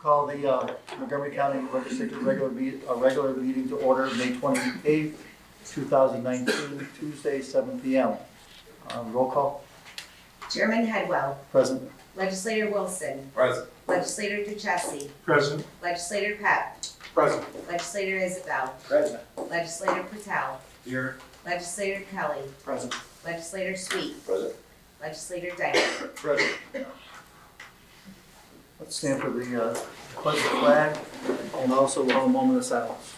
call the Montgomery County Legislature regular meeting to order, May 28th, 2019, Tuesday, 7 p.m. Roll call. Chairman Headwell. Present. Legislator Wilson. Present. Legislator Duchessis. Present. Legislator Pep. Present. Legislator Isabel. Present. Legislator Patel. Here. Legislator Kelly. Present. Legislator Sweet. Present. Legislator Dyke. Present. Let's stand for the pledge of flag and also a moment of silence.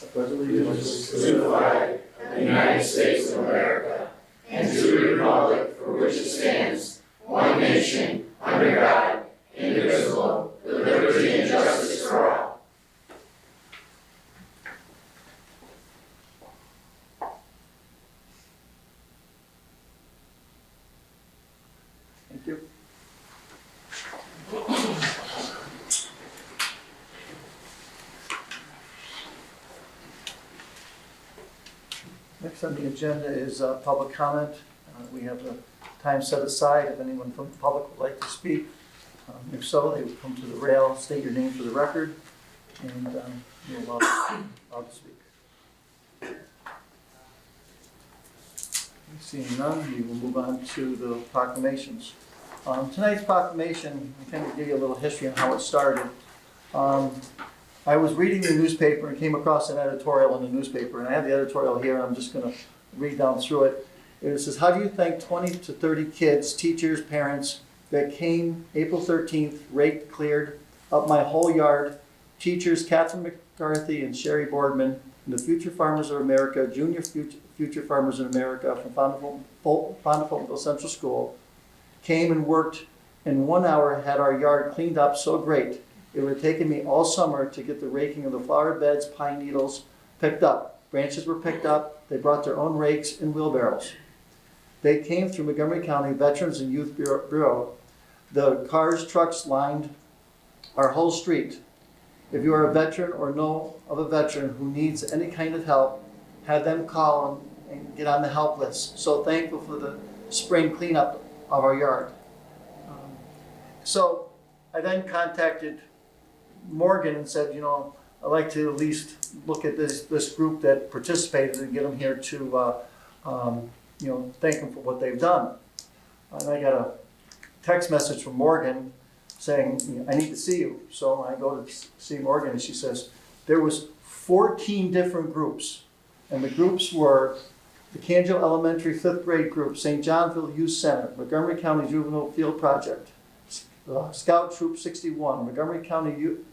I pledge allegiance To the flag of the United States of America and to the republic for which it stands, one nation, under God, indivisible, with liberty and justice for all. Thank you. Next on the agenda is public comment. We have a time set aside if anyone from the public would like to speak. If so, they would come to the rail, state your name for the record, and you're allowed to speak. Seeing none, we will move on to the proclamations. Tonight's proclamation, I kind of give you a little history on how it started. I was reading the newspaper and came across an editorial in the newspaper, and I have the editorial here, and I'm just going to read down through it. It says, how do you thank 20 to 30 kids, teachers, parents that came April 13th, raked, cleared up my whole yard, teachers Catherine McCarthy and Sherry Boardman, and the Future Farmers of America, Junior Future Farmers in America from Fondafoldville Central School, came and worked in 1 hour, had our yard cleaned up so great. It would have taken me all summer to get the raking of the flower beds, pine needles picked up. Branches were picked up. They brought their own rakes and wheelbarrows. They came through Montgomery County Veterans and Youth Bureau. The cars, trucks lined our whole street. If you are a veteran or know of a veteran who needs any kind of help, have them call and get on the help list. So thankful for the spring cleanup of our yard. So I then contacted Morgan and said, I'd like to at least look at this group that participated and get them here to, thank them for what they've done. And I got a text message from Morgan saying, I need to see you. So I go to see Morgan, and she says, there was 14 different groups. And the groups were the Canjo Elementary 5th grade group, St. Johnville Youth Center, Montgomery County Juvenile Field Project, Scout Troop 61, Montgomery County Youth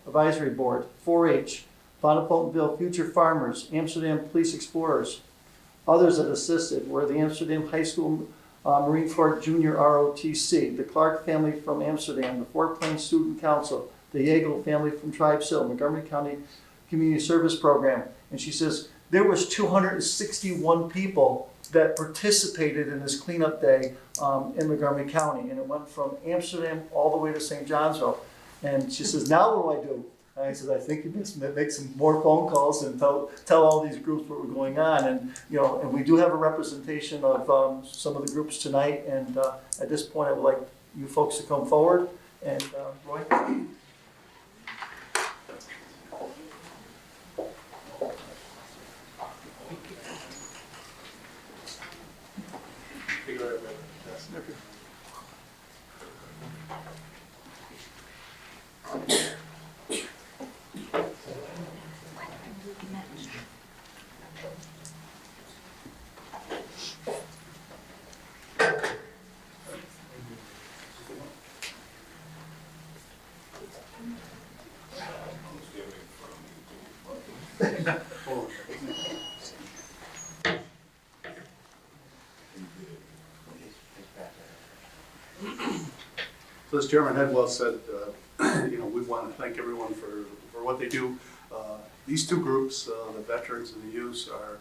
Advisory Board, 4-H, Fondafoldville Future Farmers, Amsterdam Police Explorers. Others that assisted were the Amsterdam High School Marine Corps Junior ROTC, the Clark family from Amsterdam, the Fort Plains Student Council, the Yeagle family from Tribes Hill, Montgomery County Community Service Program. And she says, there was 261 people that participated in this cleanup day in Montgomery County. And it went from Amsterdam all the way to St. Johnsville. And she says, now what do I do? And I said, I think you just make some more phone calls and tell all these groups what was going on. And and we do have a representation of some of the groups tonight. And at this point, I would like you folks to come forward. And Roy. So as Chairman Headwell said, we want to thank everyone for what they do. These two groups, the veterans and the youths, are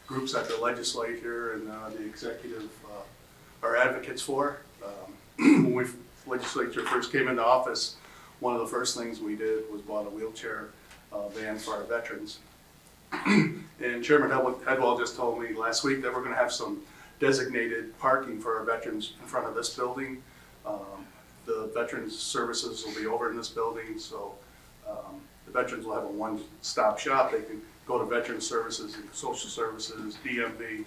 groups that the legislature and the executive are advocates for. When the legislature first came into office, one of the first things we did was bought a wheelchair van for our veterans. And Chairman Headwell just told me last week that we're going to have some designated parking for our veterans in front of this building. The veterans services will be over in this building, so the veterans will have a one-stop shop. They can go to veteran services, social services, DMV.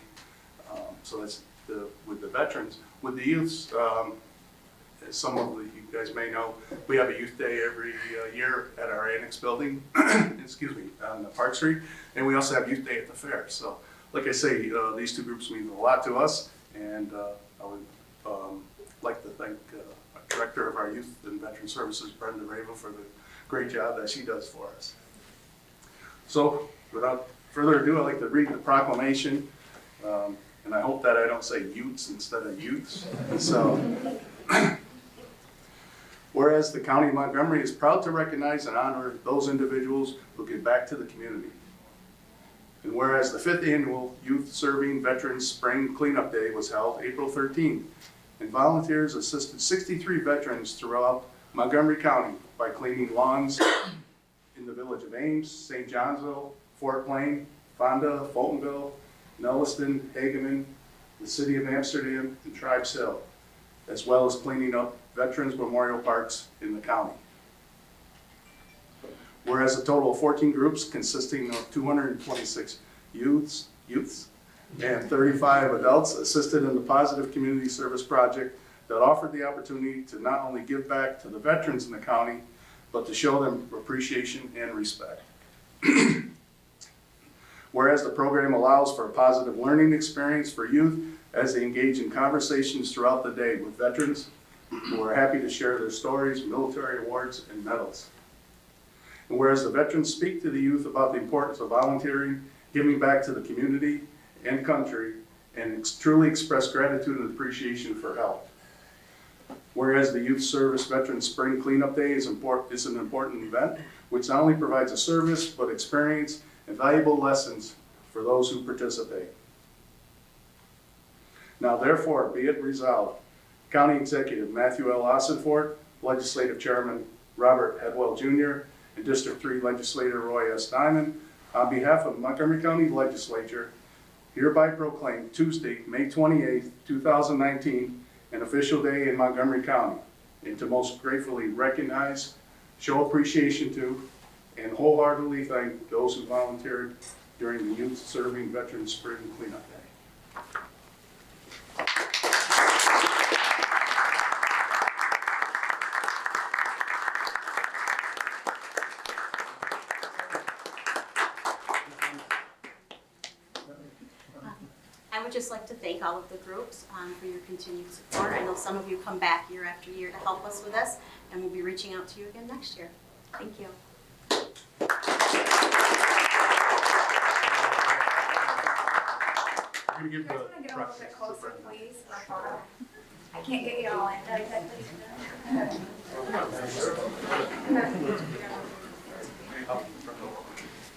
So that's with the veterans. With the youths, as some of you guys may know, we have a youth day every year at our annex building, excuse me, on Park Street, and we also have youth day at the fair. So, like I say, these two groups mean a lot to us, and I would like to thank our director of our youth and veteran services, Brenda Rava, for the great job that she does for us. So, without further ado, I'd like to read the proclamation, and I hope that I don't say youths instead of youths. So. Whereas the County of Montgomery is proud to recognize and honor those individuals who give back to the community. And whereas the 5th annual Youth Serving Veterans Spring Cleanup Day was held April 13th, and volunteers assisted 63 veterans throughout Montgomery County by cleaning lawns in the village of Ames, St. Johnsville, Fort Plain, Fonda, Fultonville, Nelliston, Hageman, the city of Amsterdam, and Tribes Hill, as well as cleaning up veterans memorial parks in the county. Whereas a total of 14 groups consisting of 226 youths and 35 adults assisted in the Positive Community Service Project that offered the opportunity to not only give back to the veterans in the county, but to show them appreciation and respect. Whereas the program allows for a positive learning experience for youth as they engage in conversations throughout the day with veterans who are happy to share their stories, military awards, and medals. And whereas the veterans speak to the youth about the importance of volunteering, giving back to the community and country, and truly express gratitude and appreciation for help. Whereas the Youth Service Veterans Spring Cleanup Day is an important event, which not only provides a service, but experience and valuable lessons for those who participate. Now therefore, be it resolved, County Executive Matthew L. Ossenfort, Legislative Chairman Robert Hedwell Jr., and District 3 Legislator Roy S. Diamond, on behalf of Montgomery County Legislature, hereby proclaim Tuesday, May 28, 2019, an official day in Montgomery County, and to most gratefully recognize, show appreciation to, and wholeheartedly thank those who volunteered during the Youth Serving Veterans Spring Cleanup Day. I would just like to thank all of the groups for your continued support. I know some of you come back year after year to help us with this, and we'll be reaching out to you again next year. Thank you. I'm You guys want to get a little bit closer, please? I can't get you all in.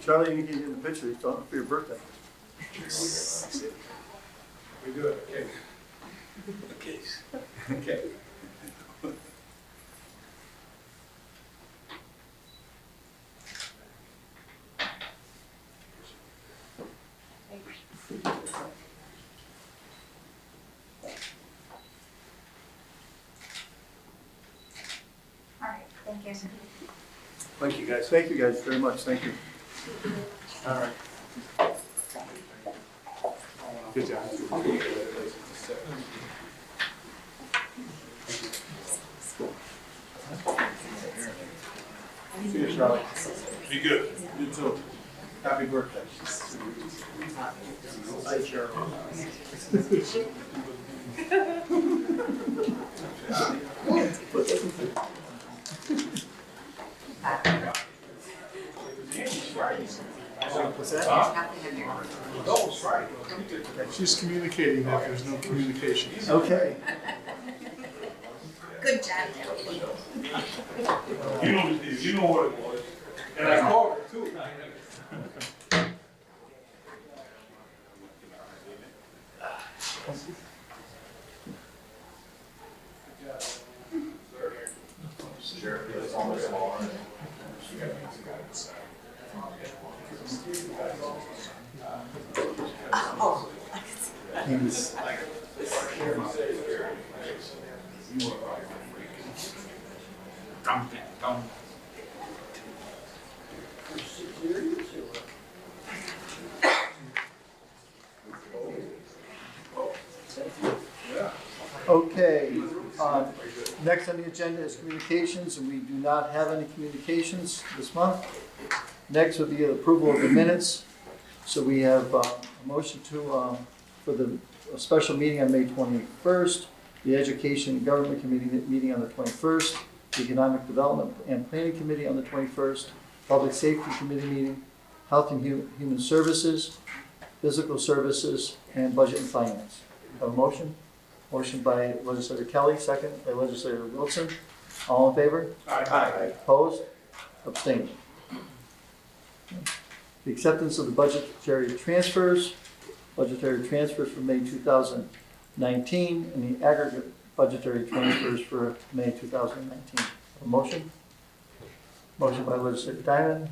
Charlie, you can get in the picture, it's on for your birthday. We do it, okay. Okay. Okay. All right, thank you. Thank you, guys. Thank you guys very much, thank you. All right. Good job. See you, Charlie. Be good. You too. Happy birthday. Hi, Charlie. What's that? She's communicating that there's no communication. Okay. Good job, Joey. You know what it was, and I called her too. He was. Okay, next on the agenda is communications, and we do not have any communications this month. Next would be approval of the minutes. So we have a motion to, for the special meeting on May 21st, the Education and Government Committee meeting on the 21st, the Economic Development and Planning Committee on the 21st, Public Safety Committee meeting, Health and Human Services, Physical Services, and Budget and Finance. Have a motion? Motion by Legislator Kelly, second by Legislator Wilson. All in favor? Aye. Opposed? Abstained. The acceptance of the budgetary transfers for May 2019, and the aggregate budgetary transfers for May 2019. A motion? Motion by Legislator Diamond,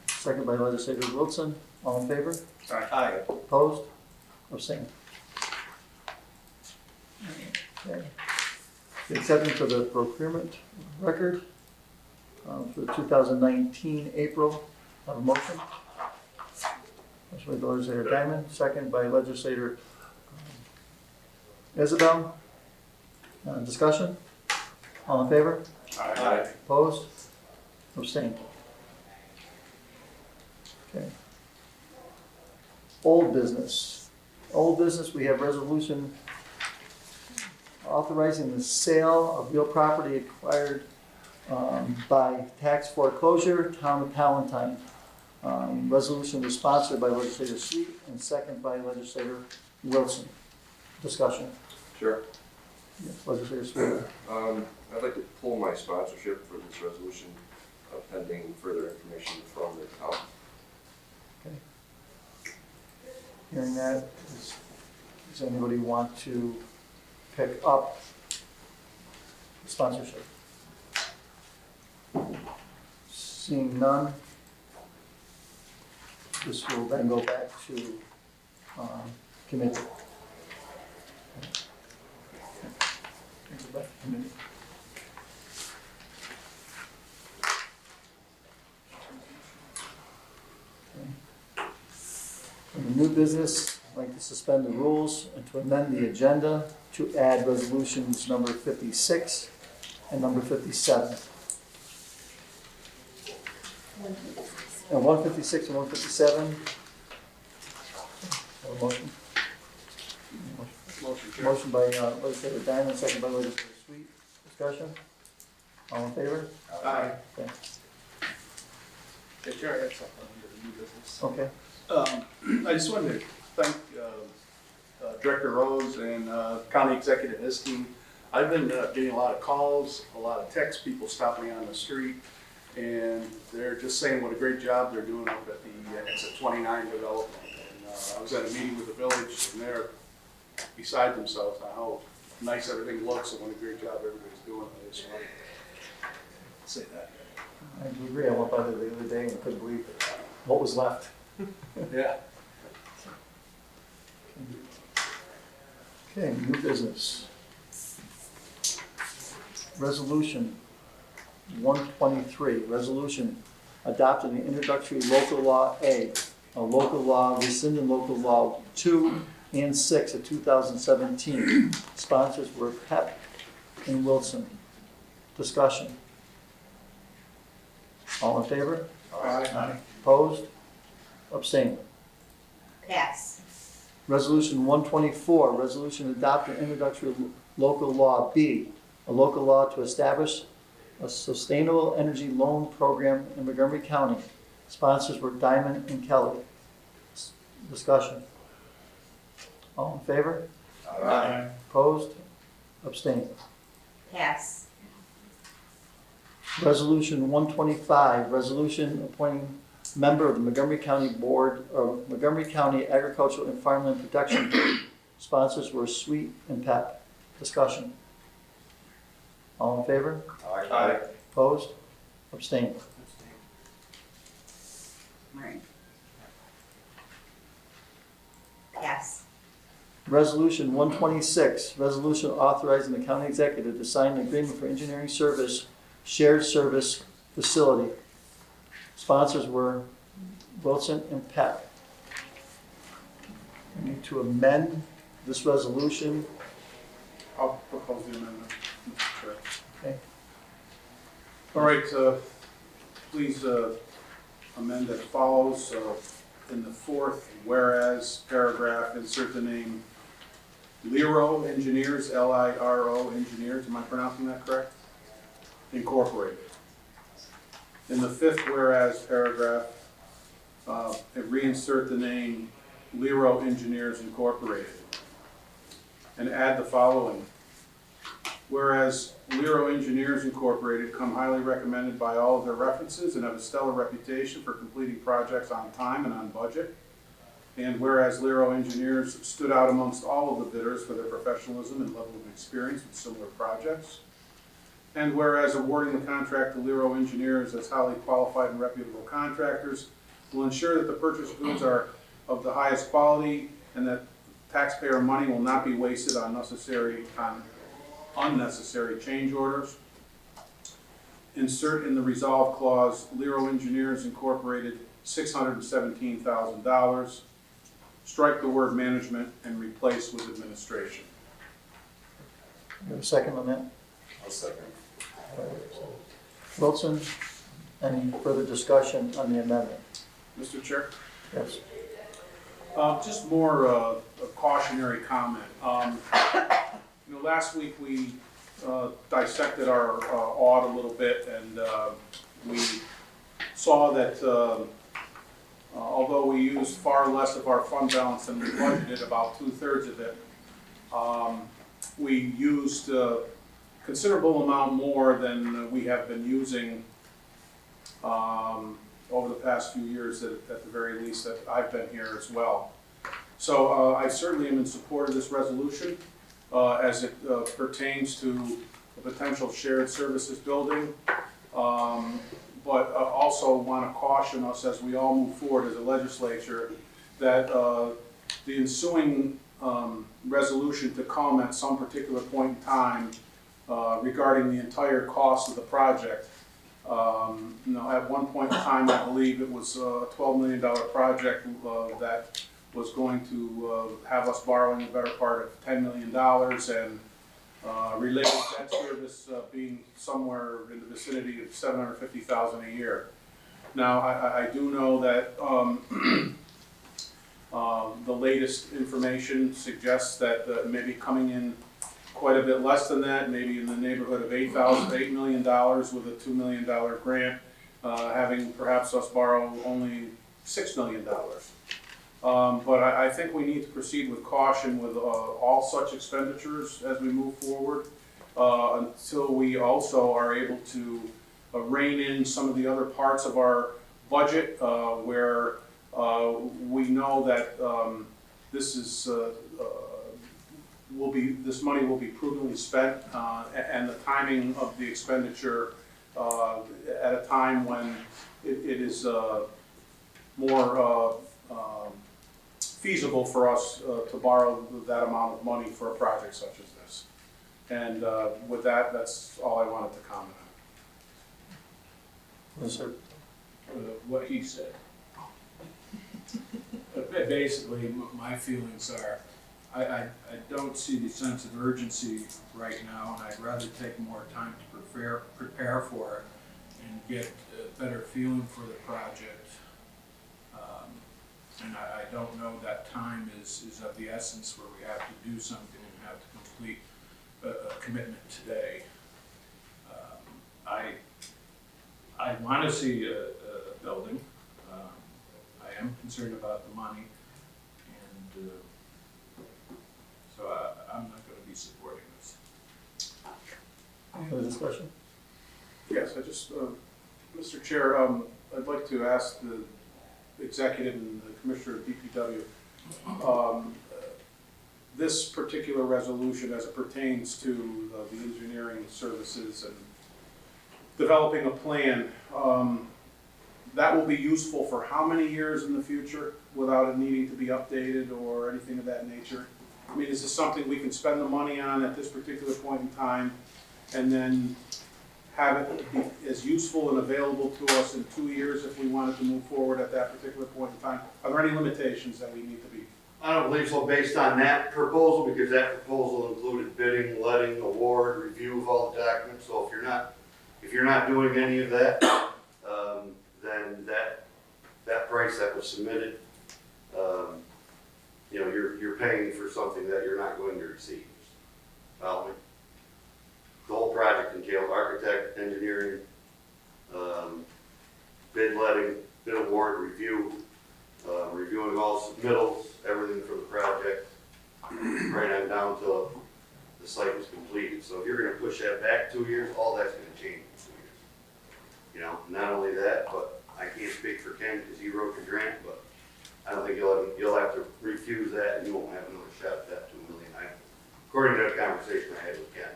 second by Legislator Wilson. All in favor? Aye. Opposed? Abstained. Okay. The acceptance of the procurement record for 2019 April. Have a motion? Motion by Legislator Diamond, second by Legislator Isabel. Discussion? All in favor? Aye. Opposed? Abstained. Okay. Old business. Old business, we have resolution authorizing the sale of real property acquired by tax foreclosure, Town of Palatine. Resolution was sponsored by Legislator Sweet and second by Legislator Wilson. Discussion. Sure. Yes, Legislator Sweet. I'd like to pull my sponsorship for this resolution pending further information from the town. Hearing that, does anybody want to pick up sponsorship? Seeing none, this will then go back to committee. Go back to committee. In the new business, I'd like to suspend the rules and to amend the agenda to add resolutions number 56 and number 57. And 156 and 157. Have a motion? Motion, Chair. Motion by Legislator Diamond, second by Legislator Sweet. Discussion? All in favor? Aye. Okay. Hey, Chair, I had something under the new business. Okay. I just wanted to thank Director Rose and County Executive and his team. I've been getting a lot of calls, a lot of texts, people stopping me on the street, and they're just saying what a great job they're doing up at the exit 29 development. And I was at a meeting with the village, and they're beside themselves on how nice everything looks and what a great job everybody's doing. I just want to say that. I do agree. I went by there the other day and couldn't believe what was left. Yeah. Okay, new business. Resolution 123, resolution adopting the introductory local law A, a local law rescinding local law 2 and 6 of 2017. Sponsors were Pep and Wilson. Discussion. All in favor? Aye. Opposed? Abstained. Pass. Resolution 124, resolution adopting introductory local law B, a local law to establish a sustainable energy loan program in Montgomery County. Sponsors were Diamond and Kelly. Discussion. All in favor? Aye. Opposed? Abstained. Pass. Resolution 125, resolution appointing member of the Montgomery County Board of Montgomery County Agricultural and Farmland Protection Board. Sponsors were Sweet and Pep. Discussion. All in favor? Aye. Opposed? Abstained. Right. Pass. Resolution 126, resolution authorizing the county executive to sign an agreement for engineering service, shared service facility. Sponsors were Wilson and Peck. We need to amend this resolution I'll propose the amendment, Mr. Chair. Okay. All right, please amend as follows. In the fourth whereas paragraph, insert the name Liro Engineers, Liro Engineers, am I pronouncing that correct? Incorporated. In the fifth whereas paragraph, reinsert the name Liro Engineers Incorporated. And add the following. Whereas Liro Engineers Incorporated come highly recommended by all of their references and have a stellar reputation for completing projects on time and on budget. And whereas Liro Engineers stood out amongst all of the bidders for their professionalism and level of experience with similar projects. And whereas awarding the contract to Liro Engineers as highly qualified and reputable contractors will ensure that the purchased goods are of the highest quality and that taxpayer money will not be wasted on unnecessary change orders. Insert in the resolve clause, Liro Engineers Incorporated, $617,000. Strike the word management and replace with administration. You have a second on that? I'll second. Wilson, any further discussion on the amendment? Mr. Chair? Yes. Just more a cautionary comment. Last week we dissected our audit a little bit, and we saw that although we used far less of our fund balance than we budgeted, about 2/3 of it, we used a considerable amount more than we have been using over the past few years, at the very least that I've been here as well. So I certainly am in support of this resolution as it pertains to a potential shared services building, but also want to caution us as we all move forward as a legislature that the ensuing resolution to come at some particular point in time regarding the entire cost of the project. At one point in time, I believe it was a $12 million project that was going to have us borrowing the better part of $10 million and related debt service being somewhere in the vicinity of $750,000 a year. Now, I do know that the latest information suggests that maybe coming in quite a bit less than that, maybe in the neighborhood of $8 million with a $2 million grant, having perhaps us borrow only $6 million. But I think we need to proceed with caution with all such expenditures as we move forward until we also are able to rein in some of the other parts of our budget where we know that this money will be prudently spent and the timing of the expenditure at a time when it is more feasible for us to borrow that amount of money for a project such as this. And with that, that's all I wanted to comment on. Yes, sir. What he said. Basically, my feelings are, I don't see the sense of urgency right now, and I'd rather take more time to prepare for it and get a better feeling for the project. And I don't know that time is of the essence where we have to do something and have to complete a commitment today. I want to see a building. I am concerned about the money, and so I'm not going to be supporting this. Any other discussion? Yes, Mr. Chair, I'd like to ask the executive and the commissioner of DPW, this particular resolution as it pertains to the engineering services and developing a plan, that will be useful for how many years in the future without it needing to be updated or anything of that nature? I mean, is this something we can spend the money on at this particular point in time and then have it be as useful and available to us in 2 years if we wanted to move forward at that particular point in time? Are there any limitations that we need to be I don't believe so, based on that proposal, because that proposal included bidding, letting, award, review of all the documents. So if you're not doing any of that, then that price that was submitted, you know, you're paying for something that you're not going to receive. Follow me? The whole project entailed architect, engineering, bid letting, bid award, review, reviewing all submittals, everything for the project, right on down till the site was completed. So if you're gonna push that back 2 years, all that's gonna change in 2 years. You know, not only that, but I can't speak for Ken because he wrote the grant, but I don't think you'll have to refuse that and you won't have another shot at that 2 million. According to the conversation I had with Ken.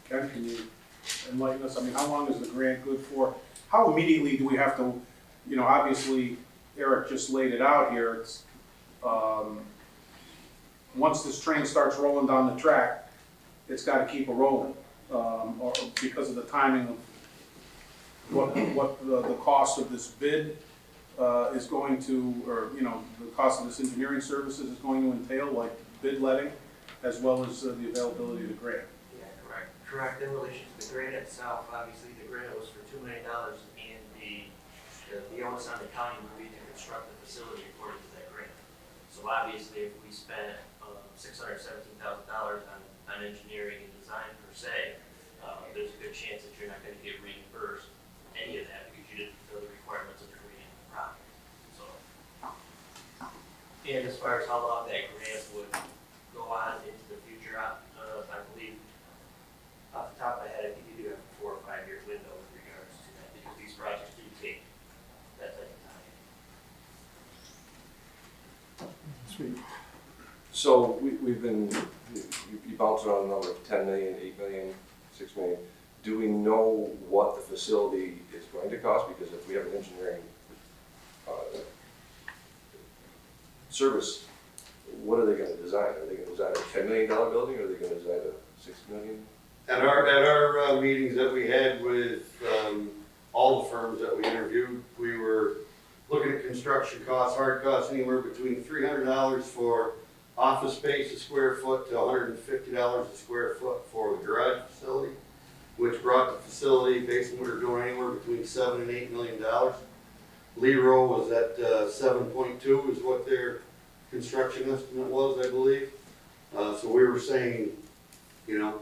Ken, can you enlighten us? I mean, how long is the grant good for? How immediately do we have to, you know, obviously Eric just laid it out here. It's, once this train starts rolling down the track, it's gotta keep a rolling, or because of the timing of what the cost of this bid is going to, or, you know, the cost of this engineering services is going to entail, like bid letting, as well as the availability of the grant. Yeah, correct. Correct. In relation to the grant itself, obviously the grant was for $2 million, and the onus on the county would be to construct the facility according to that grant. So obviously, if we spent $617,000 on engineering and design per se, there's a good chance that you're not going to get reimbursed any of that because you didn't fulfill the requirements of the grant and the project. So, and as far as how long that grant would go on into the future, I believe, off the top of my head, I think you do have a 4 or 5 year window with regards to that because these projects do take that type of time. Sweet. So we've been, you bounced around the number of 10 million, 8 million, 6 million. Do we know what the facility is going to cost? Because if we have an engineering service, what are they going to design? Are they going to design a $10 million building, or are they going to design a $6 million? At our meetings that we had with all the firms that we interviewed, we were looking at construction costs, hard costs, anywhere between $300 for office space a square foot to $150 a square foot for the garage facility, which brought the facility, based on what we're doing, anywhere between $7 and $8 million. Lero was at 7.2 is what their construction estimate was, I believe. So we were saying, you know,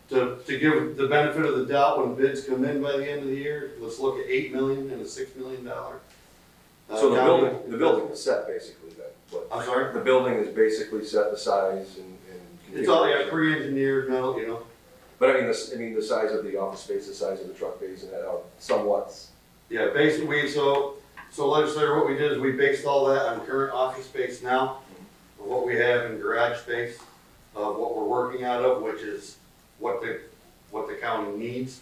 to give the benefit of the doubt when bids come in by the end of the year, let's look at $8 million and a $6 million. So the building is set basically then? What? I'm sorry? The building is basically set, the size and It's all, yeah, pre-engineered metal, you know. But I mean, the size of the office space, the size of the truck bays, and that are somewhat. Yeah, basically, so legislator, what we did is we based all that on current office space now, of what we have in garage space, of what we're working out of, which is what the county needs,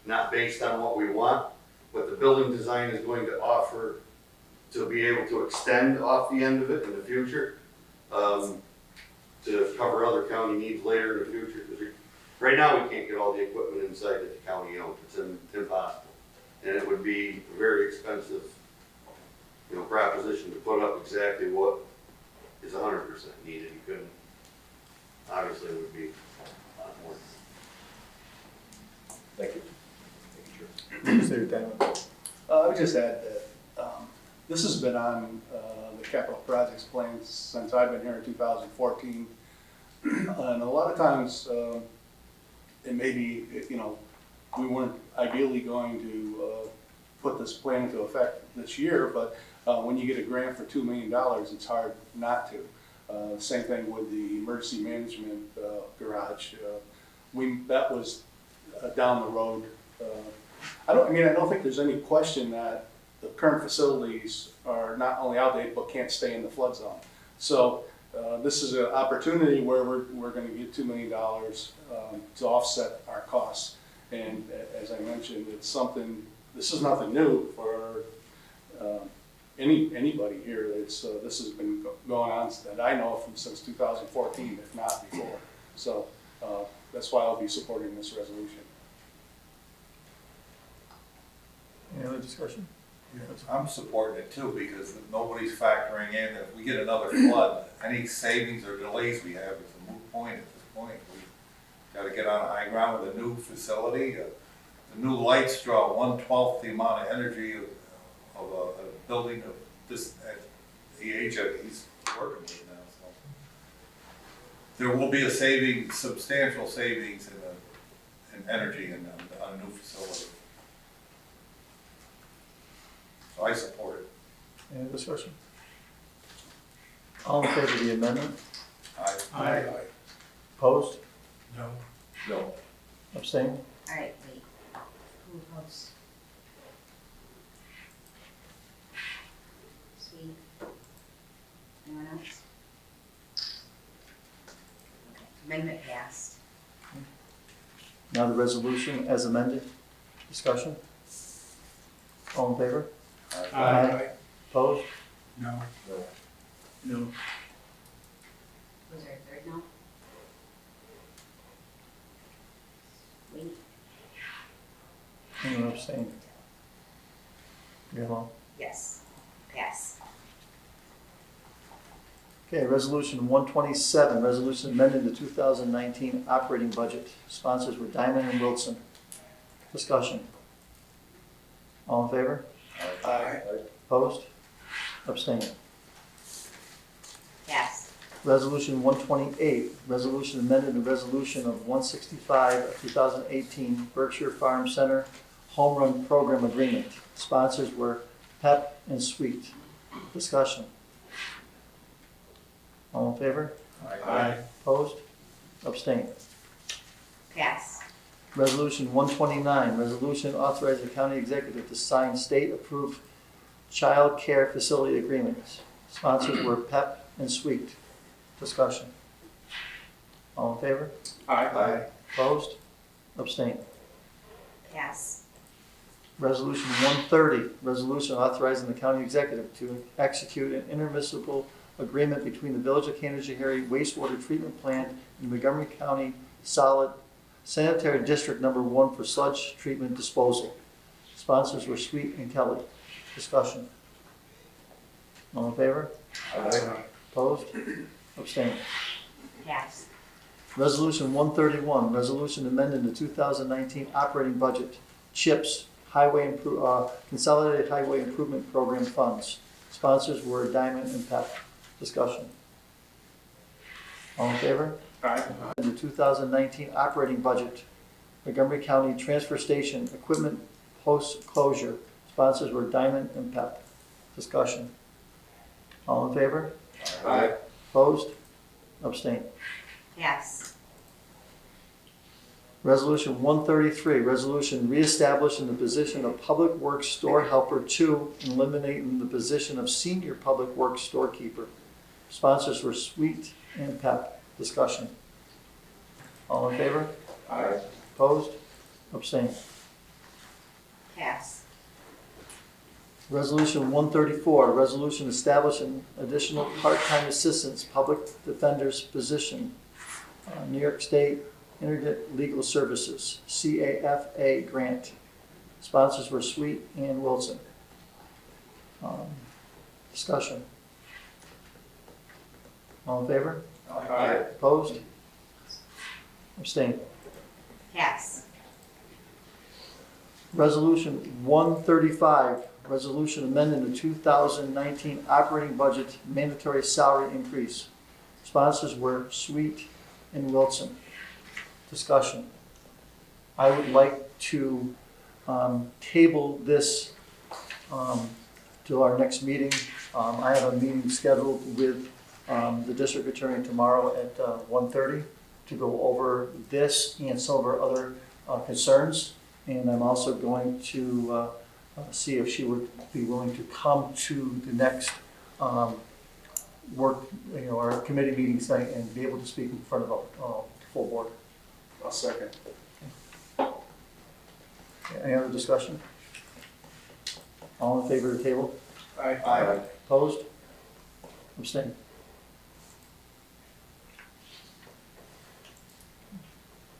not based on what we want, but the building design is going to offer to be able to extend off the end of it in the future, to cover other county needs later in the future. Right now, we can't get all the equipment inside that the county owns. It's impossible. And it would be a very expensive, you know, proposition to put up exactly what is 100% needed. You couldn't, obviously, it would be a lot more. Thank you. I would just add that this has been on the capital projects plan since I've been here in 2014. And a lot of times, it may be, you know, we weren't ideally going to put this plan into effect this year, but when you get a grant for $2 million, it's hard not to. Same thing with the emergency management garage. That was down the road. I don't think there's any question that the current facilities are not only outdated but can't stay in the flood zone. So this is an opportunity where we're going to get $2 million to offset our costs. And as I mentioned, it's something. This is nothing new for anybody here. This has been going on that I know of since 2014, if not before. So that's why I'll be supporting this resolution. Any other discussion? I'm supporting it too, because nobody's factoring in, if we get another flood, any savings or delays we have is a moot point at this point. We gotta get on high ground with a new facility. The new lights draw 1/12 the amount of energy of a building of this, at the age that he's working with now, so. There will be a saving, substantial savings in energy on a new facility. So I support it. Any discussion? All in favor of the amendment? Aye. Opposed? No. No. Abstained? All right, wait. Who votes? Sweet. Anyone else? Okay, amendment passed. Now the resolution as amended. Discussion? All in favor? Aye. Opposed? No. No. Was there a third no? Wait. Anyone abstained? You're Yes, pass. Okay, resolution 127, resolution amending the 2019 operating budget. Sponsors were Diamond and Wilson. Discussion. All in favor? Aye. Opposed? Abstained. Pass. Resolution 128, resolution amending the resolution of 165 of 2018 Berkshire Farm Center Home Run Program Agreement. Sponsors were Pep and Sweet. Discussion. All in favor? Aye. Opposed? Abstained. Pass. Resolution 129, resolution authorizing the county executive to sign state-approved child care facility agreements. Sponsors were Pep and Sweet. Discussion. All in favor? Aye. Opposed? Abstained. Pass. Resolution 130, resolution authorizing the county executive to execute an intermunicipal agreement between the Village of Canajoharie wastewater treatment plant and Montgomery County Solid Sanitary District Number 1 for sludge treatment disposal. Sponsors were Sweet and Kelly. Discussion. All in favor? Aye. Opposed? Abstained. Pass. Resolution 131, resolution amending the 2019 operating budget, CHIPS, Consolidated Highway Improvement Program funds. Sponsors were Diamond and Pep. Discussion. All in favor? Aye. The 2019 operating budget, Montgomery County Transfer Station Equipment Post-Closure. Sponsors were Diamond and Pep. Discussion. All in favor? Aye. Opposed? Abstained. Pass. Resolution 133, resolution reestablishing the position of Public Works Store Helper 2 and eliminating the position of Senior Public Works Storekeeper. Sponsors were Sweet and Pep. Discussion. All in favor? Aye. Opposed? Abstained. Pass. Resolution 134, resolution establishing additional part-time assistance public defender's position. New York State Internet Legal Services, CAFA grant. Sponsors were Sweet and Wilson. Discussion. All in favor? Aye. Opposed? Abstained. Pass. Resolution 135, resolution amending the 2019 operating budget mandatory salary increase. Sponsors were Sweet and Wilson. Discussion. I would like to table this to our next meeting. I have a meeting scheduled with the district attorney tomorrow at 1:30 to go over this and some of our other concerns. And I'm also going to see if she would be willing to come to the next work, our committee meeting site and be able to speak in front of the full board. I'll second. Any other discussion? All in favor of the table? Aye. Aye. Opposed? Abstained?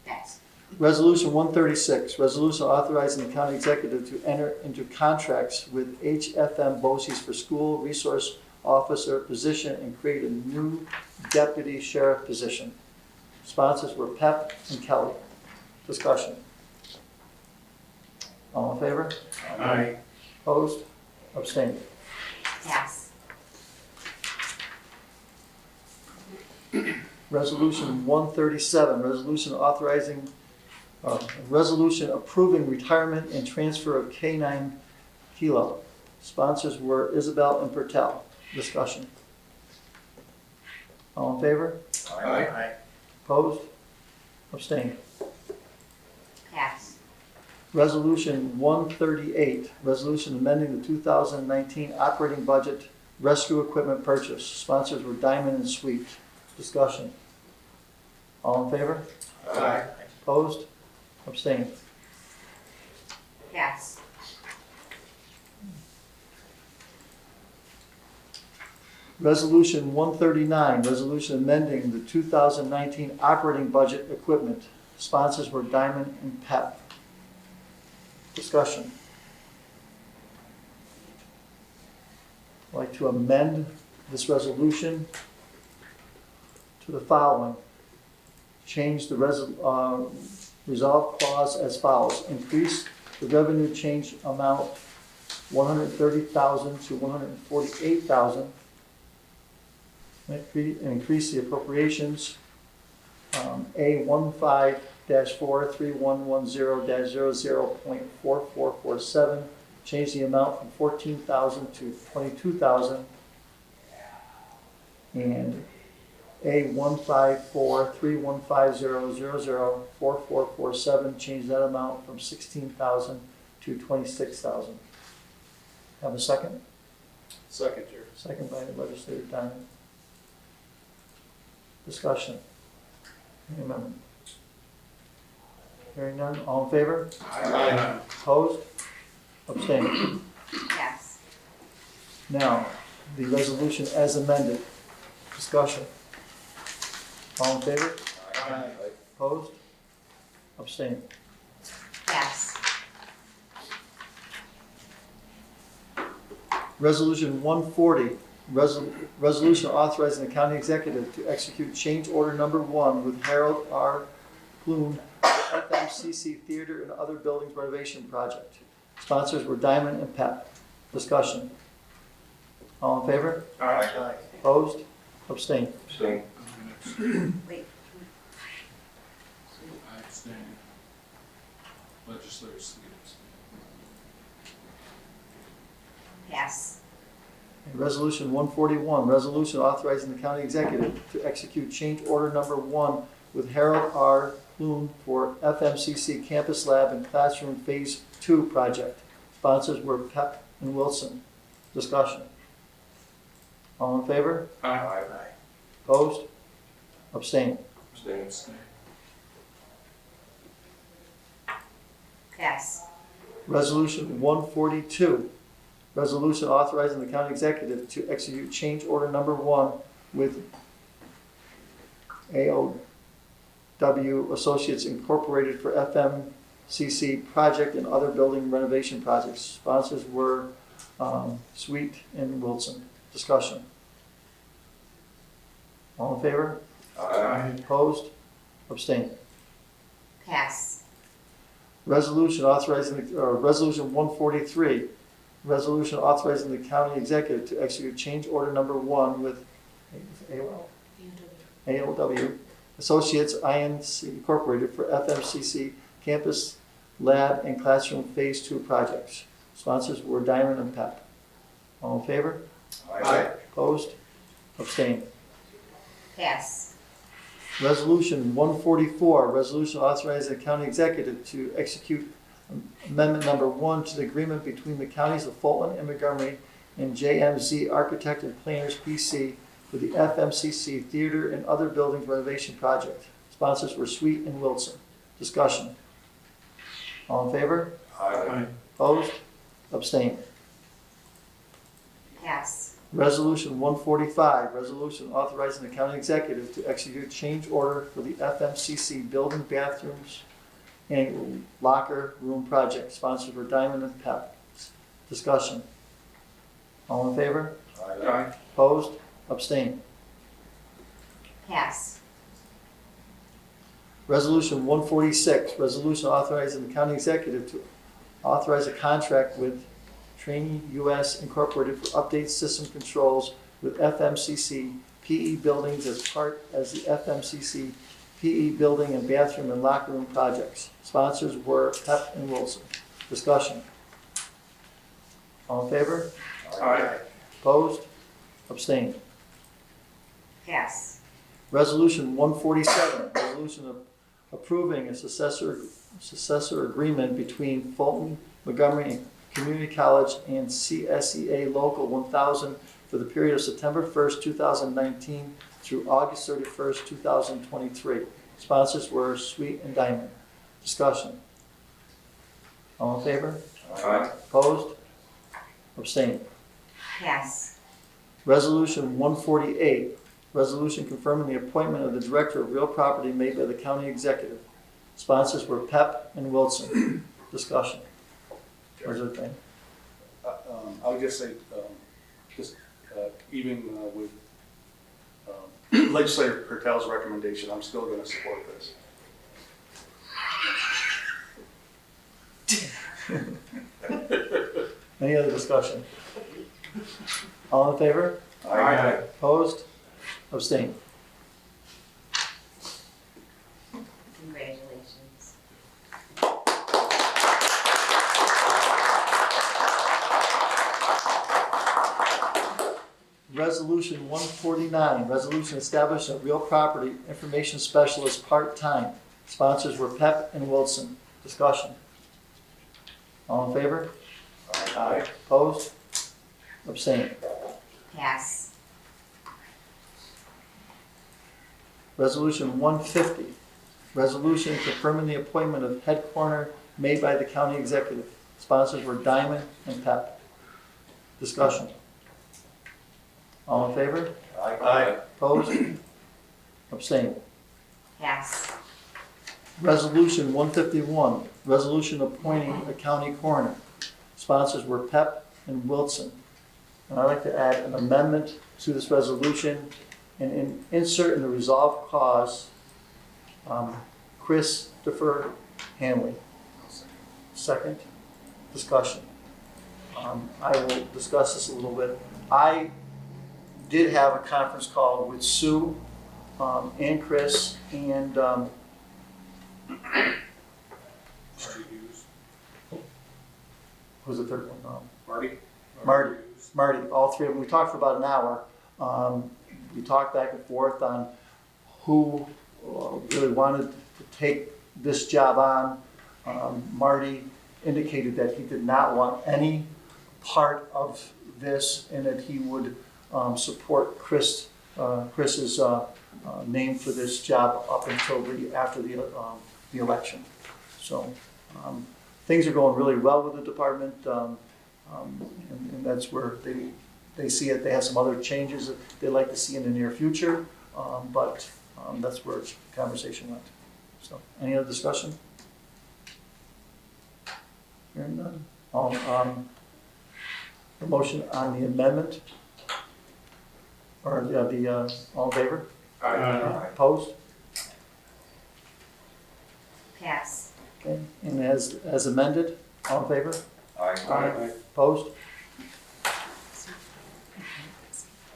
Pass. Resolution 136, resolution authorizing the county executive to enter into contracts with HFM BOCES for school resource officer position and create a new deputy sheriff position. Sponsors were Pep and Kelly. Discussion. All in favor? Aye. Opposed? Abstained. Pass. Resolution 137, resolution approving retirement and transfer of K-9 Kilo. Sponsors were Isabel and Pertel. Discussion. All in favor? Aye. Opposed? Abstained. Pass. Resolution 138, resolution amending the 2019 operating budget rescue equipment purchase. Sponsors were Diamond and Sweet. Discussion. All in favor? Aye. Opposed? Abstained. Pass. Resolution 139, resolution amending the 2019 operating budget equipment. Sponsors were Diamond and Pep. Discussion. I'd like to amend this resolution to the following. Change the resolve clause as follows. Increase the revenue change amount $130,000 to $148,000. Increase the appropriations A15-43110-00.4447. Change the amount from $14,000 to $22,000. And A15-43150-004447. Change that amount from $16,000 to $26,000. Have a second? Second, Chair. Second by legislator Diamond. Discussion. Any amendment? Hearing none, all in favor? Aye. Opposed? Abstained. Pass. Now, the resolution as amended. Discussion. All in favor? Aye. Opposed? Abstained. Pass. Resolution 140, resolution authorizing the county executive to execute change order number 1 with Harold R. Bloom for FMCC Theater and other buildings renovation project. Sponsors were Diamond and Pep. Discussion. All in favor? Aye. Opposed? Abstained. Abstain. Wait. I abstain. Legislator Sleet abstain. Pass. And Resolution 141, resolution authorizing the county executive to execute change order number 1 with Harold R. Bloom for FMCC Campus Lab and Classroom Phase 2 project. Sponsors were Pep and Wilson. Discussion. All in favor? Aye. Opposed? Abstained. Abstain. Abstain. Pass. Resolution 142, resolution authorizing the county executive to execute change order number 1 with AOW Associates Incorporated for FMCC project and other building renovation projects. Sponsors were Sweet and Wilson. Discussion. All in favor? Aye. Opposed? Abstained. Pass. Resolution authorizing, resolution 143, resolution authorizing the county executive to execute change order number 1 with AOW Associates Inc. Incorporated for FMCC Campus Lab and Classroom Phase 2 projects. Sponsors were Diamond and Pep. All in favor? Aye. Opposed? Abstained. Pass. Resolution 144, resolution authorizing the county executive to execute amendment number 1 to the agreement between the counties of Fulton and Montgomery and JMZ Architect and Planners PC for the FMCC Theater and other buildings renovation project. Sponsors were Sweet and Wilson. Discussion. All in favor? Aye. Opposed? Abstained. Pass. Resolution 145, resolution authorizing the county executive to execute change order for the FMCC building bathrooms annual locker room project. Sponsors were Diamond and PEP. Discussion. All in favor? Aye. Opposed? Abstained. pass, Resolution 146, resolution authorizing the county executive to authorize a contract with Trainee US Incorporated for update system controls with FMCC PE buildings as the FMCC PE building and bathroom and locker room projects. Sponsors were Pep and Wilson. Discussion. All in favor? Aye. Opposed? Abstained. pass, Resolution 147, resolution approving a successor agreement between Fulton, Montgomery Community College and CSEA Local 1000 for the period of September 1st, 2019 through August 31st, 2023. Sponsors were Sweet and Diamond. Discussion. All in favor? Aye. Opposed? Abstained. pass, Resolution 148, resolution confirming the appointment of the Director of Real Property made by the County Executive. Sponsors were Pep and Wilson. Discussion. Where's the thing? I would just say, even with Legislator Pertel's recommendation, I'm still going to support this. Any other discussion? All in favor? Aye. Opposed? Abstained. congratulations. Resolution 149, resolution establishing a real property information specialist part-time. Sponsors were Pep and Wilson. Discussion. All in favor? Aye. Opposed? Abstained. Pass, Resolution 150, resolution confirming the appointment of head coroner made by the county executive. Sponsors were Diamond and Pep. Discussion. All in favor? Aye. Opposed? Abstained. pass, Resolution 151, resolution appointing a county coroner. Sponsors were Pep and Wilson. And I'd like to add an amendment to this resolution and insert in the resolved clause, Christopher Hanley. Second, discussion. I will discuss this a little bit. I did have a conference call with Sue and Chris and Marty Hughes. who's the third one? Marty? Marty, all three of them. We talked for about an hour. We talked back and forth on who really wanted to take this job on. Marty indicated that he did not want any part of this and that he would support Chris's name for this job up until after the election. So things are going really well with the department. And that's where they see it. They have some other changes that they'd like to see in the near future, but that's where the conversation went. So, any other discussion? Hearing none. The motion on the amendment, or all in favor? Aye. Opposed? pass, Okay, and as amended, all in favor? Aye. Opposed?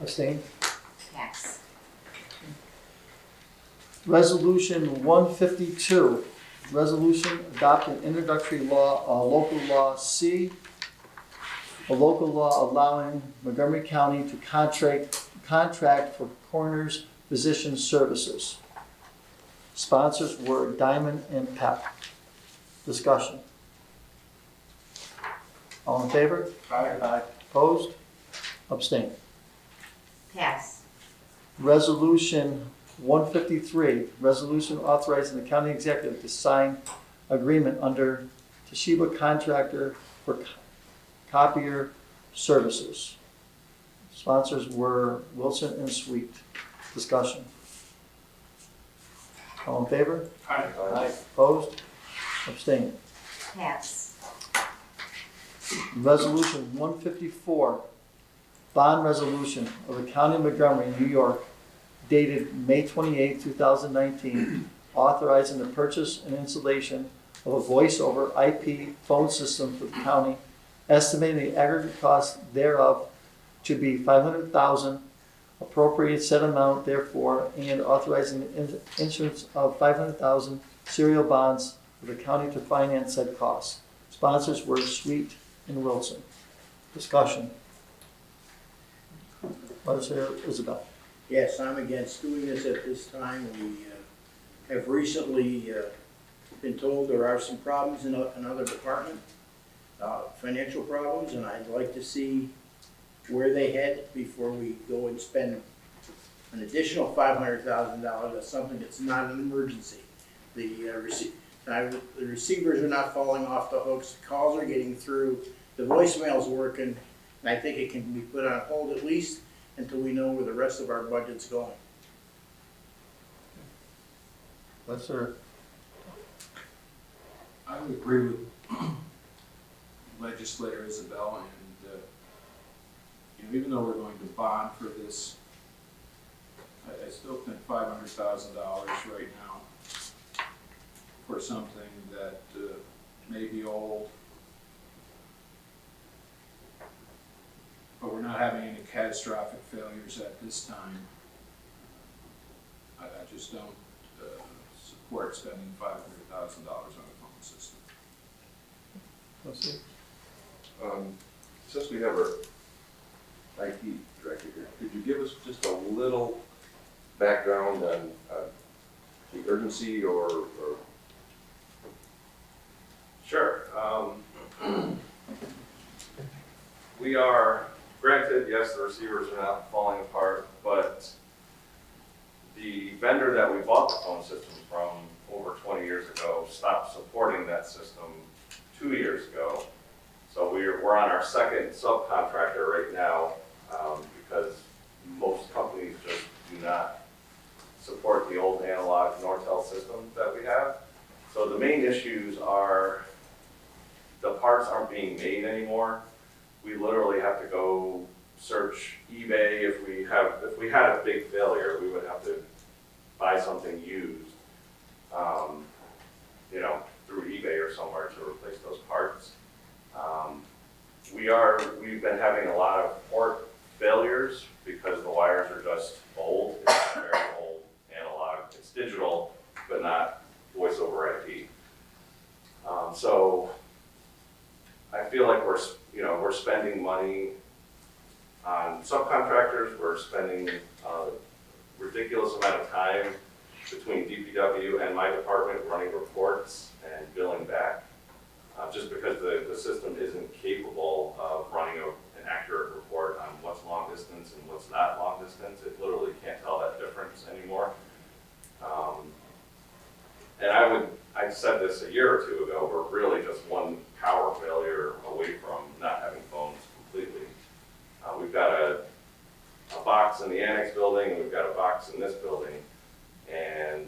Abstained? pass, Resolution 152, resolution adopting introductory law, local law C, a local law allowing Montgomery County to contract for coroner's physician services. Sponsors were Diamond and Pep. Discussion. All in favor? Aye. Opposed? Abstained. pass, Resolution 153, resolution authorizing the county executive to sign agreement under Toshiba contractor for copier services. Sponsors were Wilson and Sweet. Discussion. All in favor? Aye. Opposed? Abstain. Pass. Resolution 154, bond resolution of the County of Montgomery, New York, dated May 28, 2019, authorizing the purchase and installation of a voice-over IP phone system for the county, estimating the aggregate cost thereof to be $500,000, appropriate said amount therefore, and authorizing the issuance of $500,000 serial bonds for the county to finance said costs. Sponsors were Sweet and Wilson. Discussion. Legislator Isabel. Yes, I'm against doing this at this time. We have recently been told there are some problems in another department, financial problems, and I'd like to see where they head before we go and spend an additional $500,000 on something that's not an emergency. The receivers are not falling off the hooks, the calls are getting through, the voicemail's working, and I think it can be put on hold at least until we know where the rest of our budget's going. Legislator. I would agree with Legislator Isabel, and even though we're going to bond for this, I still think $500,000 right now for something that may be old, but we're not having any catastrophic failures at this time. I just don't support spending $500,000 on a phone system. Since we have our IT director here, could you give us just a little background on the urgency or? Sure. We are, granted, yes, the receivers are not falling apart, but the vendor that we bought the phone system from over 20 years ago stopped supporting that system 2 years ago. So we're on our second subcontractor right now because most companies just do not support the old analog Nortel system that we have. So the main issues are the parts aren't being made anymore. We literally have to go search eBay. If we had a big failure, we would have to buy something used, through eBay or somewhere to replace those parts. We've been having a lot of port failures because the wires are just old. It's very old analog. It's digital, but not voice over IP. So I feel like we're spending money on subcontractors. We're spending a ridiculous amount of time between DPW and my department running reports and billing back, just because the system isn't capable of running an accurate report on what's long distance and what's not long distance. It literally can't tell that difference anymore. And I said this a year or two ago, we're really just one power failure away from not having phones completely. We've got a box in the annex building, and we've got a box in this building, and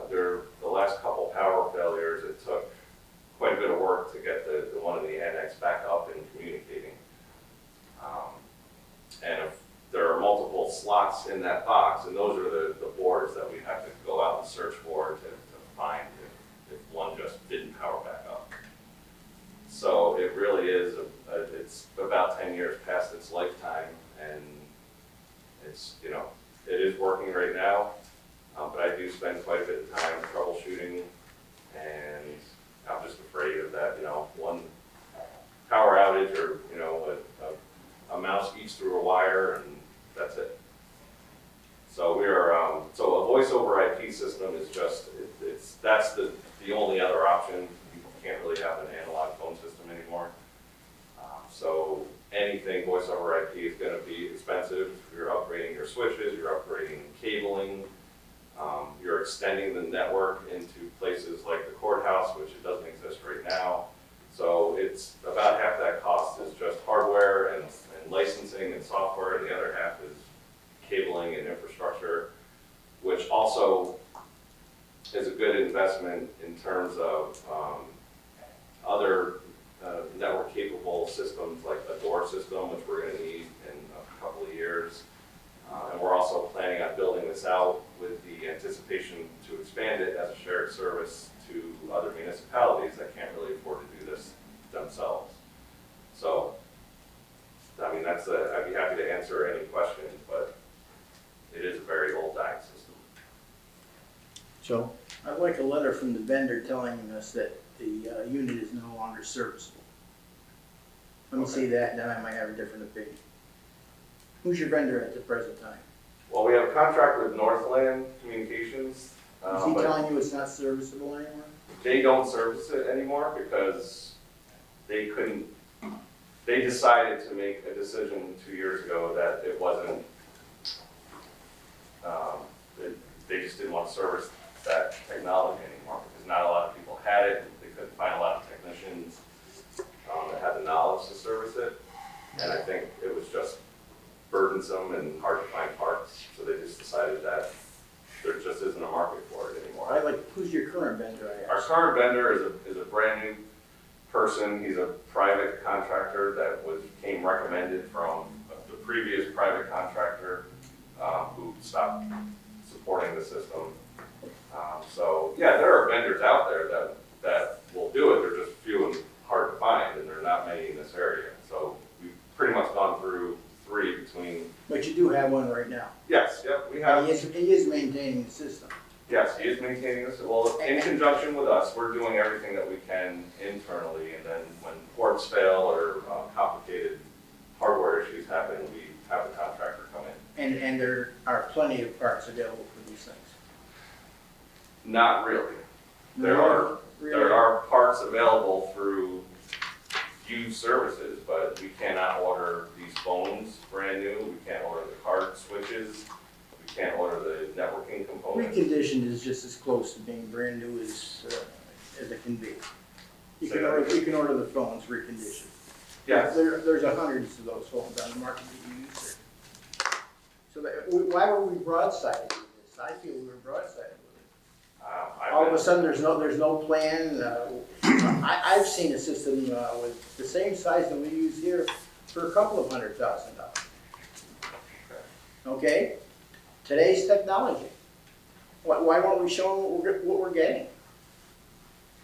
the last couple power failures, it took quite a bit of work to get the one in the annex back up and communicating. And if there are multiple slots in that box, and those are the boards that we have to go out and search for to find if one just didn't power back up. So it really is, it's about 10 years past its lifetime, and it's, it is working right now, but I do spend quite a bit of time troubleshooting, and I'm just afraid of that, one power outage or, a mouse eats through a wire and that's it. So so a voice over IP system is just, that's the only other option. You can't really have an analog phone system anymore. So anything voice over IP is going to be expensive. You're upgrading your switches, you're upgrading cabling, you're extending the network into places like the courthouse, which it doesn't exist right now. So it's about half that cost is just hardware and licensing and software. The other half is cabling and infrastructure, which also is a good investment in terms of other network capable systems like a door system, which we're going to need in a couple of years. And we're also planning on building this out with the anticipation to expand it as a shared service to other municipalities that can't really afford to do this themselves. So, I mean, I'd be happy to answer any questions, but it is a very old dying system. Joe? I'd like a letter from the vendor telling us that the unit is no longer serviceable. Let me see that, and then I might have a different opinion. Who's your vendor at the present time? Well, we have a contract with Northland Communications. Is he but telling you it's not serviceable anymore? they don't service it anymore because they couldn't, they decided to make a decision 2 years ago that it wasn't, they just didn't want to service that technology anymore because not a lot of people had it. They couldn't find a lot of technicians that had the knowledge to service it. And I think it was just burdensome and hard to find parts. So they just decided that there just isn't a market for it anymore. Who's your current vendor? Our current vendor is a brand new person. He's a private contractor that came recommended from the previous private contractor who stopped supporting the system. So yeah, there are vendors out there that will do it. They're just few and hard to find, and there are not many in this area. So we've pretty much gone through 3 between. But you do have one right now. Yes, yep, we have. He is maintaining the system. Yes, he is maintaining this. Well, in conjunction with us, we're doing everything that we can internally, and then when ports fail or complicated hardware issues happen, we have the contractor come in. And there are plenty of parts available for these things. Not really. There are parts available through used services, but we cannot order these phones brand new. We can't order the card switches. We can't order the networking components. Reconditioned is just as close to being brand new as it can be. You can order the phones reconditioned. Yes. There's hundreds of those phones on the market that you use there. So why were we broadsided with this? I feel we were broadsided with it. All of a sudden, there's no plan. I've seen a system with the same size that we use here for a couple of $100,000. Okay? Today's technology. Why won't we show them what we're getting?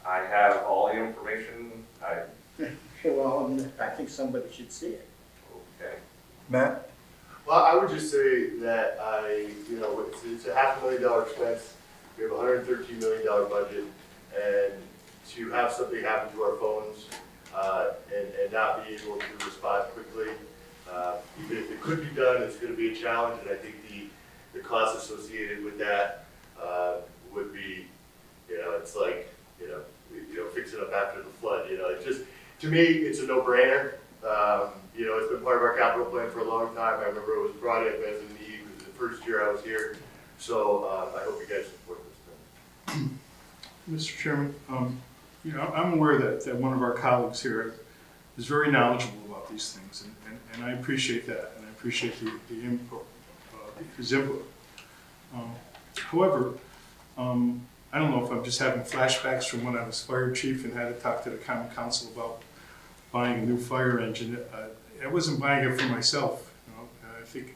I have all the information. Well, I think somebody should see it. Okay. Matt? Well, I would just say that it's a $500,000 expense. We have a $113 million budget, and to have something happen to our phones and not be able to respond quickly, even if it could be done, it's going to be a challenge, and I think the cost associated with that would be, it's like, fixing up after the flood. It's just, to me, it's a no-brainer. It's been part of our capital plan for a long time. I remember it was brought in as a need. It was the first year I was here. So I hope you guys support this thing. Mr. Chairman, I'm aware that one of our colleagues here is very knowledgeable about these things, and I appreciate that, and I appreciate the input, his input. However, I don't know if I'm just having flashbacks from when I was fire chief and had to talk to the common council about buying a new fire engine. I wasn't buying it for myself. I think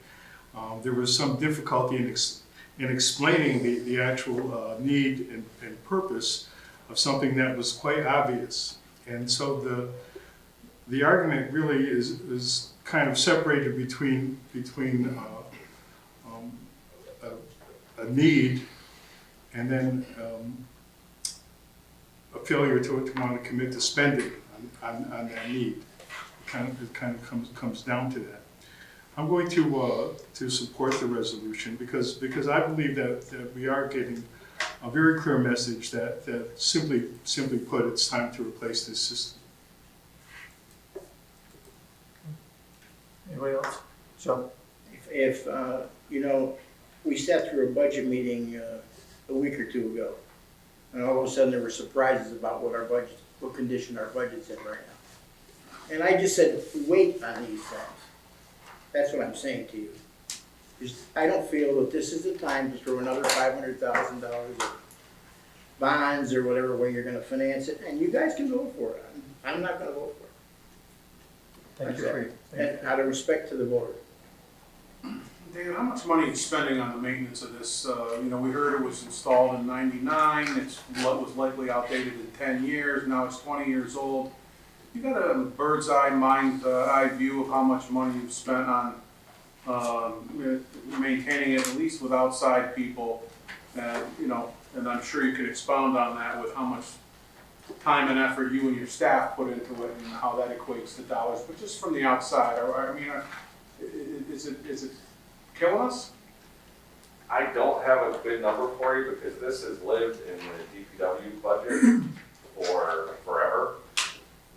there was some difficulty in explaining the actual need and purpose of something that was quite obvious. And so the argument really is kind of separated between a need and then a failure to want to commit to spending on that need. It kind of comes down to that. I'm going to support the resolution because I believe that we are getting a very clear message that simply put, it's time to replace this system. Anybody else? Joe? If we sat through a budget meeting a week or two ago, and all of a sudden there were surprises about what condition our budget's in right now. And I just said, wait on these things. That's what I'm saying to you. I don't feel that this is the time to throw another $500,000 bonds or whatever way you're gonna finance it, and you guys can vote for it. I'm not gonna vote for it. Thank you for your, And out of respect to the board. David, how much money are you spending on the maintenance of this? You know, we heard it was installed in '99, was likely outdated in 10 years, now it's 20 years old. You got a bird's eye view of how much money you've spent on maintaining it, at least with outside people, you know, and I'm sure you could expound on that with how much time and effort you and your staff put into it and how that equates to dollars, but just from the outside, I mean, is it killing us? I don't have a good number for you because this has lived in the DPW budget for forever.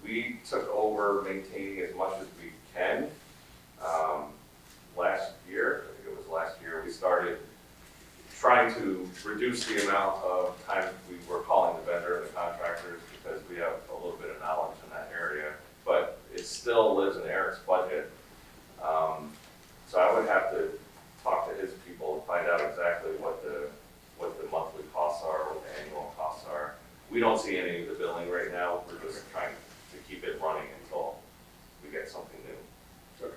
We took over maintaining as much as we can. Last year, I think it was last year, we started trying to reduce the amount of time we were calling the vendor and the contractors because we have a little bit of knowledge in that area, but it still lives in Eric's budget. So I would have to talk to his people and find out exactly what the monthly costs are, what the annual costs are. We don't see any of the billing right now. We're just trying to keep it running until we get something new. Okay.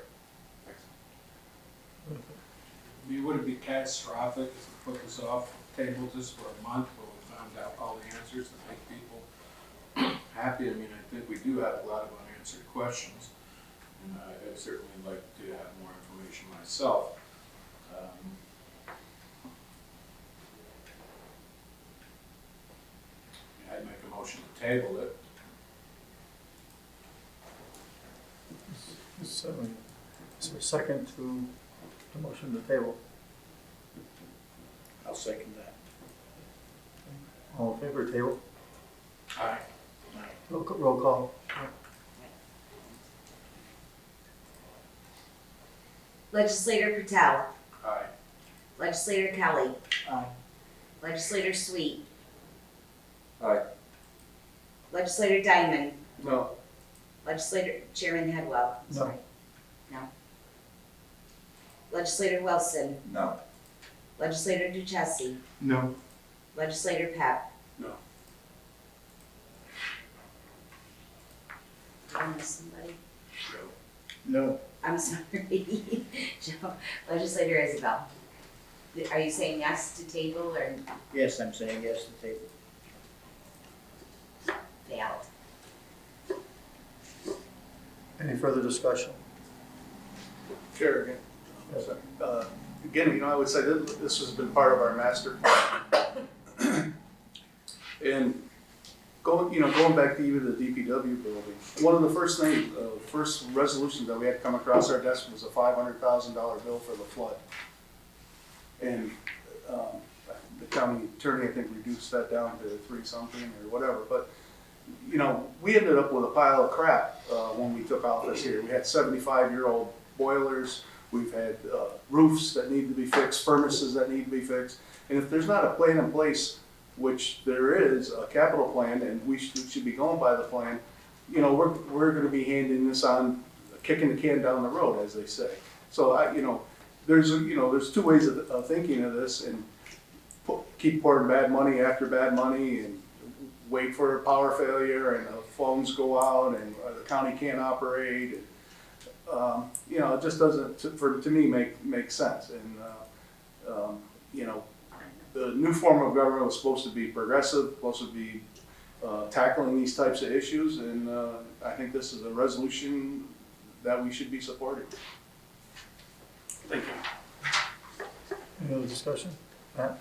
I mean, would it be catastrophic to put this off, table this for a month while we found out all the answers to make people happy? I mean, I think we do have a lot of unanswered questions, and I'd certainly like to have more information myself. I'd make a motion to table it. is there a second to the motion to table? I'll second that. All in favor of table? Aye. Roll call. Legislator Patel. Aye. Legislator Kelly. Aye. Legislator Sweet. Aye. Legislator Diamond. No. Legislator Chairman Headwell. No. Sorry. No. Legislator Wilson. No. Legislator Duchessis. No. Legislator Pep. No. Did I miss somebody? No. I'm sorry. Joe. Legislator Isabel. Are you saying yes to table or Yes, I'm saying yes to table. failed? Any further discussion? Chair again. Again, you know, I would say that this has been part of our master plan. And going back to even the DPW building, one of the first resolutions that we had come across our desk was a $500,000 bill for the flood. And the county attorney, I think, reduced that down to 3 something or whatever. But, you know, we ended up with a pile of crap when we took office here. We had 75-year-old boilers. We've had roofs that need to be fixed, furnaces that need to be fixed. And if there's not a plan in place, which there is, a capital plan, and we should be going by the plan, you know, we're going to be handing this on, kicking the can down the road, as they say. So, there's 2 ways of thinking of this, and keep pouring bad money after bad money, and wait for a power failure, and the phones go out, and the county can't operate. You know, it just doesn't, to me, make sense. And, you know, the new form of government was supposed to be progressive, supposed to be tackling these types of issues, and I think this is a resolution that we should be supporting. Thank you. Any other discussion? Matt?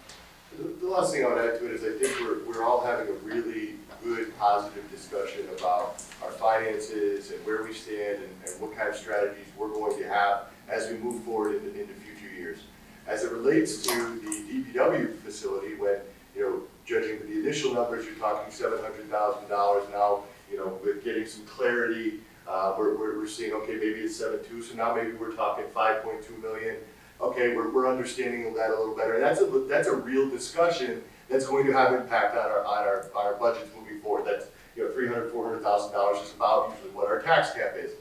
The last thing I would add to it is I think we're all having a really good, positive discussion about our finances and where we stand and what kind of strategies we're going to have as we move forward into future years. As it relates to the DPW facility, when, you know, judging the initial numbers, you're talking $700,000 now, you know, with getting some clarity, we're seeing, okay, maybe it's 7.2, so now maybe we're talking 5.2 million. Okay, we're understanding that a little better. And that's a real discussion that's going to have impact on our budgets moving forward. That's, you know, $300,000, $400,000 is about usually what our tax cap is.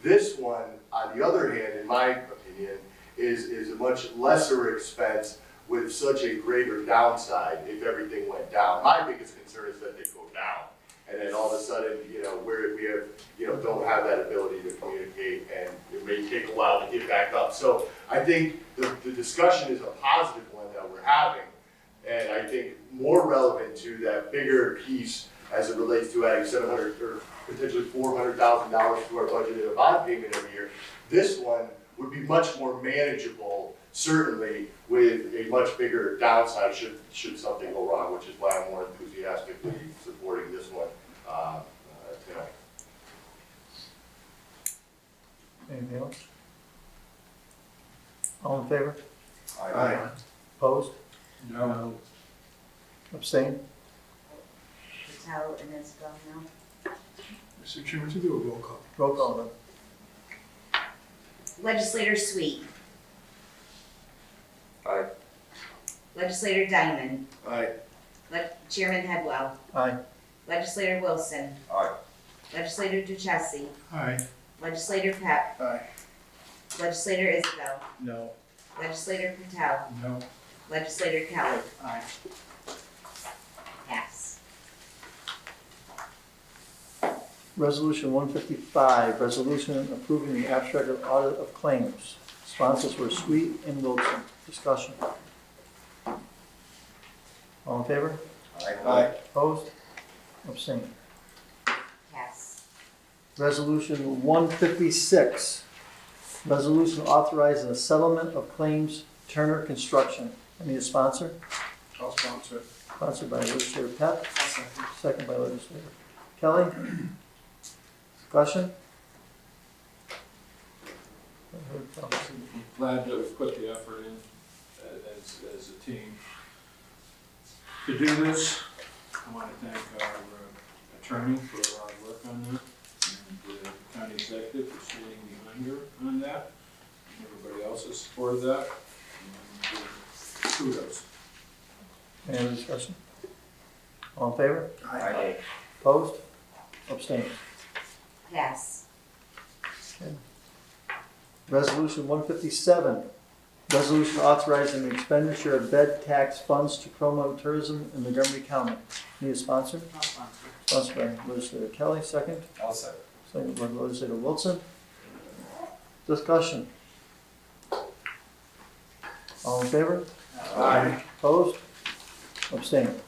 This one, on the other hand, in my opinion, is a much lesser expense, with such a greater downside if everything went down. My biggest concern is that they go down. And then all of a sudden, where we have, don't have that ability to communicate, and it may take a while to get back up. So I think the discussion is a positive one that we're having. And I think more relevant to that bigger piece as it relates to adding $700 or potentially $400,000 to our budget in a bond payment every year. This one would be much more manageable, certainly with a much bigger downside should something go wrong, which is why I'm more enthusiastically supporting this one tonight. Anything else? All in favor? Aye. Opposed? No. Abstain? Patel and Isabel, no. Mr. Chairman, to do a roll call. Roll call then. Legislator Sweet. Aye. Legislator Diamond. Aye. Chairman Headwell. Aye. Legislator Wilson. Aye. Legislator Duchessis. Aye. Legislator Pep. Aye. Legislator Isabel. No. Legislator Patel. No. Legislator Kelly. Aye. Pass. Resolution 155, resolution approving the abstract of audit of claims. Sponsors were Sweet and Wilson. Discussion. All in favor? Aye. Opposed? Abstain. Pass. Resolution 156, resolution authorizing a settlement of claims Turner Construction. I need a sponsor. I'll sponsor it. Sponsored by legislator Pep, second by legislator Kelly. Discussion? I'm glad that we put the effort in as a team to do this. I want to thank our attorney for a lot of work on that, and the county executive for standing behind her on that, and everybody else has supported that. And kudos. Any other discussion? All in favor? Aye. Opposed? Abstained. Pass. Okay. Resolution 157, resolution authorizing the expenditure of bed tax funds to promote tourism in Montgomery County. Need a sponsor? I'll sponsor. Sponsored by legislator Kelly, second. I'll second. Second by legislator Wilson. Discussion. All in favor? Aye. Opposed? Abstained.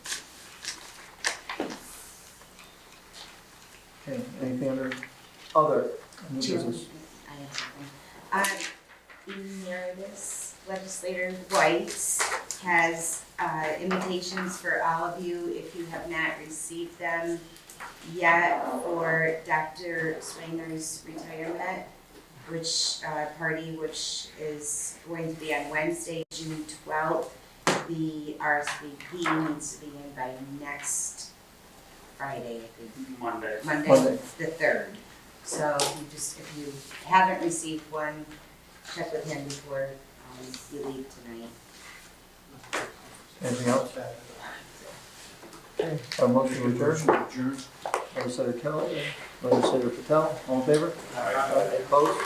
Okay, anything under other new business? I have something. Emeritus Legislator White has invitations for all of you, if you have not received them yet, for Dr. Swanger's retirement, which which is going to be on Wednesday, June 12th. The RSVP needs to be in by next Friday, I think. Monday. Monday, the 3rd. So if you haven't received one, check with him before you leave tonight. Anything else? Okay, our motion to adjourn. Adjourn. Legislator Kelly, legislator Patel, all in favor? Opposed?